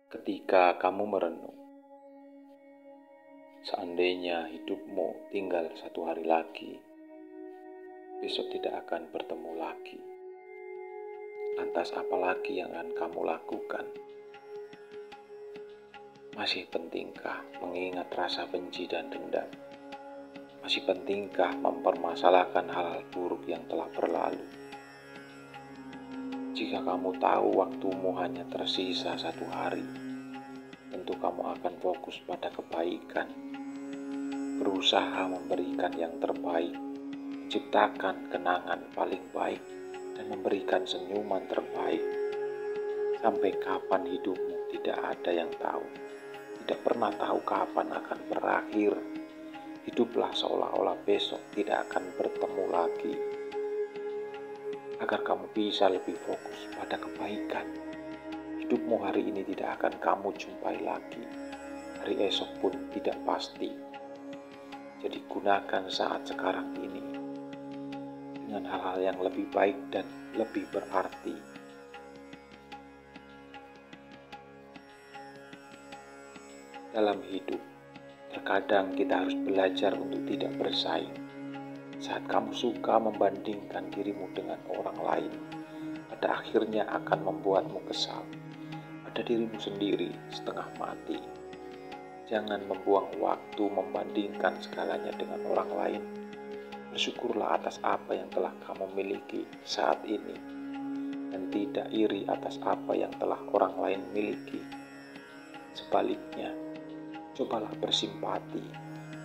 Ketika kamu merenung, seandainya hidupmu tinggal satu hari lagi, besok tidak akan bertemu lagi. Lantas apa lagi yang akan kamu lakukan? Masih pentingkah mengingat rasa benci dan dendam? Masih pentingkah mempermasalahkan hal-hal buruk yang telah berlalu? Jika kamu tahu waktumu hanya tersisa satu hari, tentu kamu akan fokus pada kebaikan, berusaha memberikan yang terbaik, menciptakan kenangan paling baik, dan memberikan senyuman terbaik. Sampai kapan hidupmu tidak ada yang tahu, tidak pernah tahu kapan akan berakhir. Hiduplah seolah-olah besok tidak akan bertemu lagi, agar kamu bisa lebih fokus pada kebaikan. Hidupmu hari ini tidak akan kamu jumpai lagi, hari esok pun tidak pasti. Jadi gunakan saat sekarang ini dengan hal-hal yang lebih baik dan lebih berarti. Dalam hidup, terkadang kita harus belajar untuk tidak bersaing. Saat kamu suka membandingkan dirimu dengan orang lain, pada akhirnya akan membuatmu kesal pada dirimu sendiri setengah mati. Jangan membuang waktu membandingkan segalanya dengan orang lain. Bersyukurlah atas apa yang telah kamu miliki saat ini, dan tidak iri atas apa yang telah orang lain miliki. Sebaliknya, cobalah bersimpati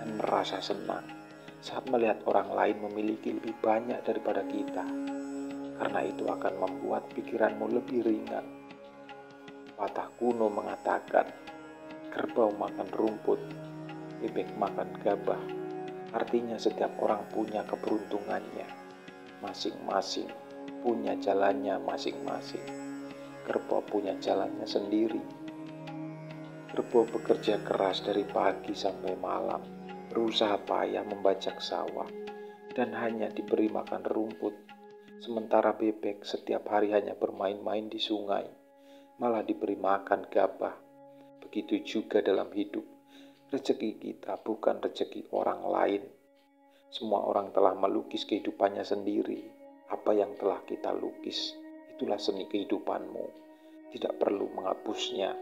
dan merasa senang saat melihat orang lain memiliki lebih banyak daripada kita, karena itu akan membuat pikiranmu lebih ringan. Patah kuno mengatakan, kerbau makan rumput, bebek makan gabah. Artinya setiap orang punya keberuntungannya, masing-masing punya jalannya masing-masing. Kerbau punya jalannya sendiri. Kerbau bekerja keras dari pagi sampai malam, berusaha payah membajak sawah, dan hanya diberi makan rumput. Sementara bebek setiap hari hanya bermain-main di sungai, malah diberi makan gabah. Begitu juga dalam hidup. Rezeki kita bukan rezeki orang lain. Semua orang telah melukis kehidupannya sendiri. Apa yang telah kita lukis, itulah seni kehidupanmu. Tidak perlu menghapusnya,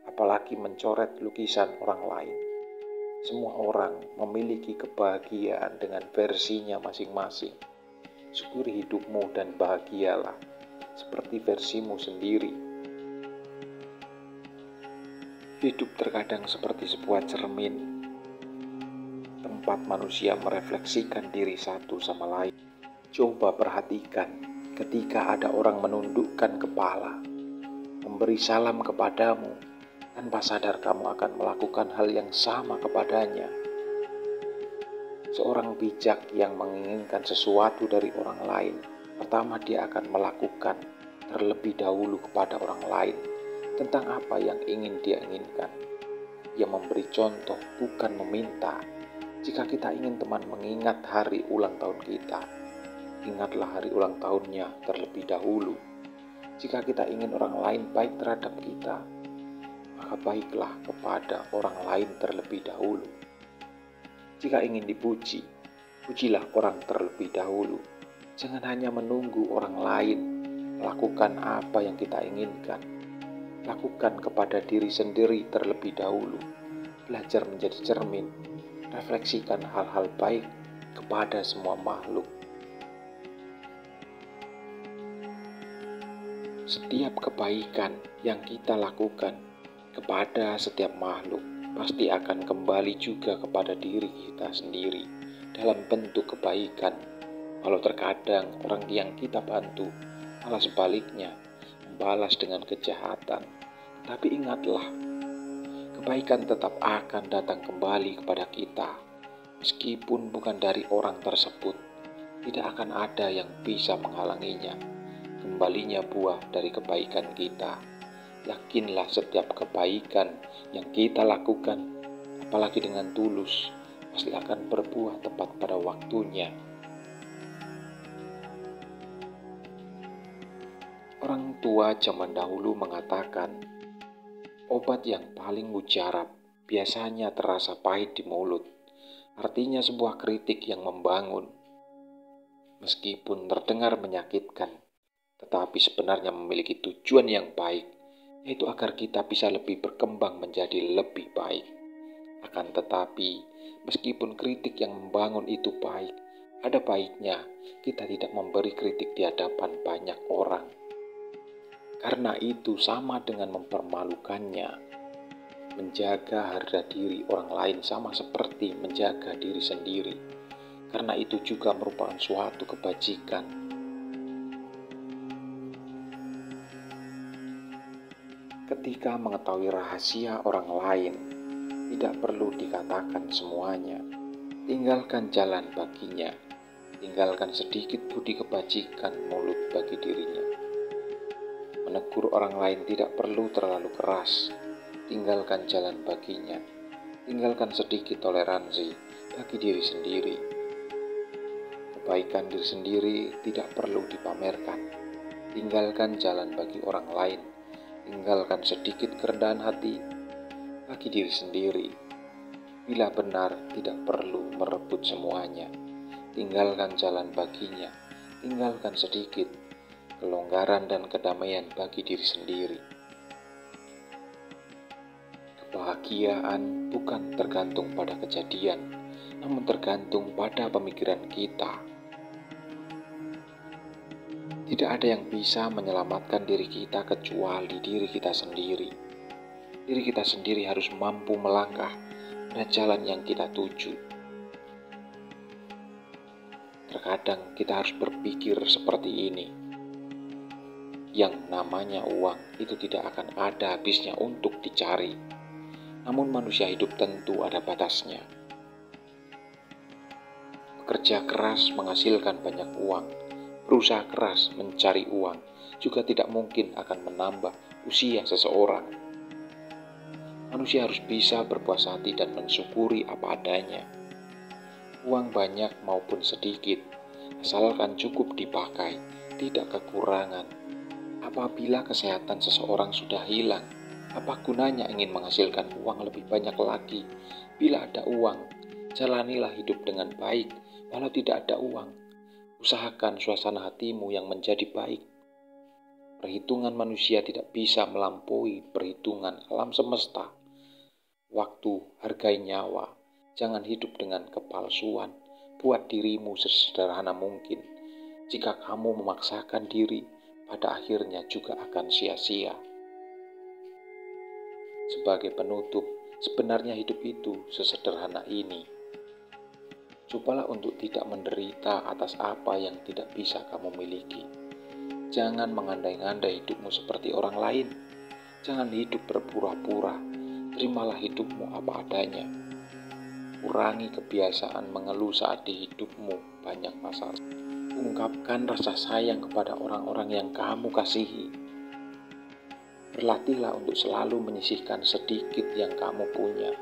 apalagi mencoret lukisan orang lain. Semua orang memiliki kebahagiaan dengan versinya masing-masing. Syukuri hidupmu dan bahagialah seperti versimu sendiri. Hidup terkadang seperti sebuah cermin, tempat manusia merefleksikan diri satu sama lain. Coba perhatikan ketika ada orang menundukkan kepala, memberi salam kepadamu, tanpa sadar kamu akan melakukan hal yang sama kepadanya. Seorang bijak yang menginginkan sesuatu dari orang lain, pertama dia akan melakukan terlebih dahulu kepada orang lain tentang apa yang ingin dia inginkan. Ia memberi contoh, bukan meminta. Jika kita ingin teman mengingat hari ulang tahun kita, ingatlah hari ulang tahunnya terlebih dahulu. Jika kita ingin orang lain baik terhadap kita, maka baiklah kepada orang lain terlebih dahulu. Jika ingin dipuji, pujilah orang terlebih dahulu. Jangan hanya menunggu orang lain melakukan apa yang kita inginkan. Lakukan kepada diri sendiri terlebih dahulu. Belajar menjadi cermin. Refleksikan hal-hal baik kepada semua makhluk. Setiap kebaikan yang kita lakukan kepada setiap makhluk pasti akan kembali juga kepada diri kita sendiri dalam bentuk kebaikan. Walau terkadang orang yang kita bantu malah sebaliknya membalas dengan kejahatan. Tapi ingatlah, kebaikan tetap akan datang kembali kepada kita. Meskipun bukan dari orang tersebut, tidak akan ada yang bisa menghalanginya. Kembalinya buah dari kebaikan kita. Yakinlah setiap kebaikan yang kita lakukan, apalagi dengan tulus, pasti akan berbuah tepat pada waktunya. Orang tua zaman dahulu mengatakan, Obat yang paling mujarab biasanya terasa pahit di mulut. Artinya sebuah kritik yang membangun, meskipun terdengar menyakitkan, tetapi sebenarnya memiliki tujuan yang baik, yaitu agar kita bisa lebih berkembang menjadi lebih baik. Akan tetapi, meskipun kritik yang membangun itu baik, ada baiknya kita tidak memberi kritik di hadapan banyak orang. Karena itu sama dengan mempermalukannya. Menjaga harga diri orang lain sama seperti menjaga diri sendiri. Karena itu juga merupakan suatu kebajikan. Ketika mengetahui rahasia orang lain, tidak perlu dikatakan semuanya. Tinggalkan jalan baginya. Tinggalkan sedikit budi kebajikan mulut bagi dirinya. Menegur orang lain tidak perlu terlalu keras. Tinggalkan jalan baginya. Tinggalkan sedikit toleransi bagi diri sendiri. Kebaikan diri sendiri tidak perlu dipamerkan. Tinggalkan jalan bagi orang lain. Tinggalkan sedikit kerendahan hati bagi diri sendiri. Bila benar, tidak perlu merebut semuanya. Tinggalkan jalan baginya. Tinggalkan sedikit kelonggaran dan kedamaian bagi diri sendiri. Kebahagiaan bukan tergantung pada kejadian, namun tergantung pada pemikiran kita. Tidak ada yang bisa menyelamatkan diri kita kecuali diri kita sendiri. Diri kita sendiri harus mampu melangkah pada jalan yang kita tuju. Terkadang kita harus berpikir seperti ini. Yang namanya uang itu tidak akan ada habisnya untuk dicari. Namun manusia hidup tentu ada batasnya. Bekerja keras menghasilkan banyak uang. Berusaha keras mencari uang juga tidak mungkin akan menambah usia seseorang. Manusia harus bisa berpuas hati dan mensyukuri apa adanya. Uang banyak maupun sedikit, asalkan cukup dipakai, tidak kekurangan. Apabila kesehatan seseorang sudah hilang, apa gunanya ingin menghasilkan uang lebih banyak lagi? Bila ada uang, jalanilah hidup dengan baik. Walau tidak ada uang, usahakan suasana hatimu yang menjadi baik. Perhitungan manusia tidak bisa melampaui perhitungan alam semesta. Waktu, hargai nyawa. Jangan hidup dengan kepalsuan. Buat dirimu sesederhana mungkin. Jika kamu memaksakan diri, pada akhirnya juga akan sia-sia. Sebagai penutup, sebenarnya hidup itu sesederhana ini. Cobalah untuk tidak menderita atas apa yang tidak bisa kamu miliki. Jangan mengandai-andai hidupmu seperti orang lain. Jangan hidup berpura-pura. Terimalah hidupmu apa adanya. Kurangi kebiasaan mengeluh saat di hidupmu banyak masalah. Ungkapkan rasa sayang kepada orang-orang yang kamu kasihi. Berlatihlah untuk selalu menyisihkan sedikit yang kamu punya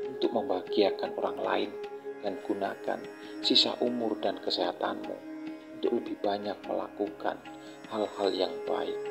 untuk membahagiakan orang lain dan gunakan sisa umur dan kesehatanmu untuk lebih banyak melakukan hal-hal yang baik.